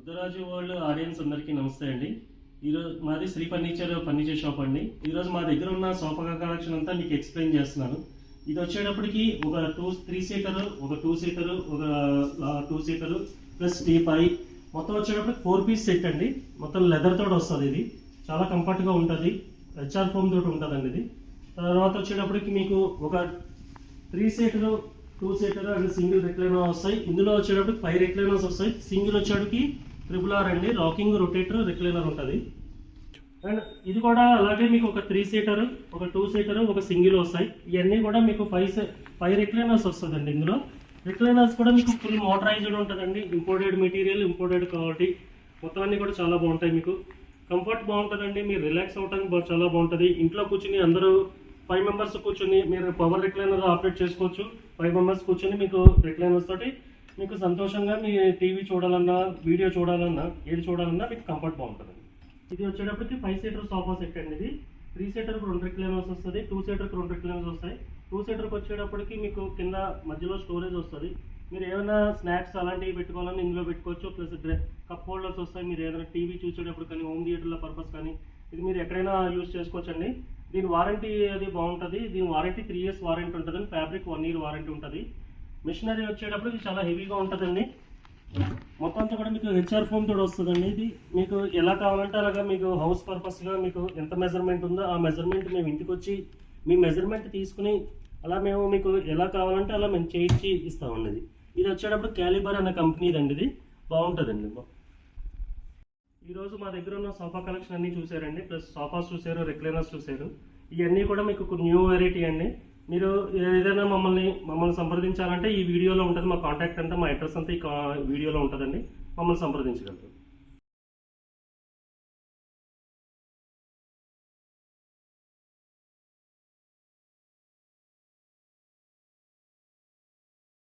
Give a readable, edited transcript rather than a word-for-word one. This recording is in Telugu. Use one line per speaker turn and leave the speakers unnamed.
ముద్దరాజు వరల్డ్ ఆడియన్స్ అందరికీ నమస్తే అండి. ఈరోజు మాది శ్రీ ఫర్నిచర్ షాప్ అండి. ఈరోజు మా దగ్గర ఉన్న సోఫా కలెక్షన్ అంతా మీకు ఎక్స్ప్లెయిన్ చేస్తున్నాను. ఇది వచ్చేటప్పటికి ఒక 3 సీటర్, ఒక 2 సీటర్, ఒక 2 సీటర్ ప్లస్ టీపై మొత్తం వచ్చేటప్పటికి 4 పీస్ సెట్ అండి. మొత్తం లెదర్ తోటి వస్తుంది. ఇది చాలా కంఫర్ట్గా ఉంటుంది. హెచ్ఆర్ ఫోమ్ తోటి ఉంటుందండి. ఇది తర్వాత వచ్చేటప్పటికి మీకు ఒక 3 seater, 2 seater and single recliner వస్తాయి. ఇందులో వచ్చేటప్పటికి 5 రెక్లైనర్స్ వస్తాయి. సింగిల్ వచ్చేటికి RRR అండి, రాకింగ్ రొటేటర్ రెక్లైనర్ ఉంటుంది. అండ్ ఇది కూడా అలాగే మీకు ఒక 3 సీటర్, ఒక 2 సీటర్, ఒక సింగిల్ వస్తాయి. ఇవన్నీ కూడా మీకు 5 రెక్లైనర్స్ వస్తుందండి. ఇందులో రెక్లైనర్స్ కూడా మీకు ఫుల్ మోటరైజ్డ్ ఉంటుందండి. ఇంపోర్టెడ్ మెటీరియల్, ఇంపోర్టెడ్ క్వాలిటీ మొత్తం అన్నీ కూడా చాలా బాగుంటాయి. మీకు కంఫర్ట్ బాగుంటుందండి. మీరు రిలాక్స్ అవ్వడానికి చాలా బాగుంటుంది. ఇంట్లో కూర్చుని అందరూ 5 మెంబర్స్ కూర్చొని మీరు పవర్ రెక్లైనర్ ఆపరేట్ చేసుకోవచ్చు. 5 మెంబర్స్ కూర్చొని మీకు రెక్లైనర్స్ తోటి మీకు సంతోషంగా మీ టీవీ చూడాలన్నా, వీడియో చూడాలన్నా, ఏది చూడాలన్నా మీకు కంఫర్ట్ బాగుంటుంది. ఇది వచ్చేటప్పటికి 5 సీటర్ సోఫా సెట్ అండి. ఇది 3 సీటర్కి 2 రెక్లైనర్స్ వస్తుంది, 2 సీటర్కి 2 రెక్లైనర్స్ వస్తాయి. 2 సీటర్కి వచ్చేటప్పటికి మీకు కింద మధ్యలో స్టోరేజ్ వస్తుంది. మీరు ఏమైనా స్నాక్స్ అలాంటివి పెట్టుకోవాలని ఇందులో పెట్టుకోవచ్చు. ప్లస్ కప్ హోల్డర్స్ వస్తాయి. మీరు ఏదైనా టీవీ చూసేటప్పుడు కానీ, హోమ్ థియేటర్ల పర్పస్ కానీ ఇది మీరు ఎక్కడైనా యూజ్ చేసుకోవచ్చండి. దీని వారంటీ అది బాగుంటుంది. దీని వారంటీ 3 years వారంటీ ఉంటుందండి. ఫ్యాబ్రిక్ 1 year వారంటీ ఉంటుంది. మిషనరీ వచ్చేటప్పుడు ఇది చాలా హెవీగా ఉంటుందండి. మొత్తం అంతా కూడా మీకు హెచ్ఆర్ ఫోమ్ తోటి వస్తుందండి. ఇది మీకు ఎలా కావాలంటే అలాగా మీకు హౌస్ పర్పస్గా మీకు ఎంత మెజర్మెంట్ ఉందో ఆ మెజర్మెంట్ మేము ఇంటికి వచ్చి మీ మెజర్మెంట్ తీసుకుని అలా మేము మీకు ఎలా కావాలంటే అలా మేము చేయించి ఇస్తామండి. ఇది వచ్చేటప్పుడు క్యాలిబర్ అనే కంపెనీదండి. ఇది బాగుంటుందండి. ఈరోజు మా దగ్గర ఉన్న సోఫా కలెక్షన్ అన్నీ చూసారండి. ప్లస్ సోఫాస్ చూసారు, రెక్లైనర్స్ చూసారు. ఇవన్నీ కూడా మీకు న్యూ వెరైటీ అండి. మీరు ఏదైనా మమ్మల్ని సంప్రదించాలంటే ఈ వీడియోలో ఉంటుంది. మా కాంటాక్ట్ అంతా, మా అడ్రస్ అంతా ఈ వీడియోలో ఉంటుందండి. మమ్మల్ని సంప్రదించగలరు.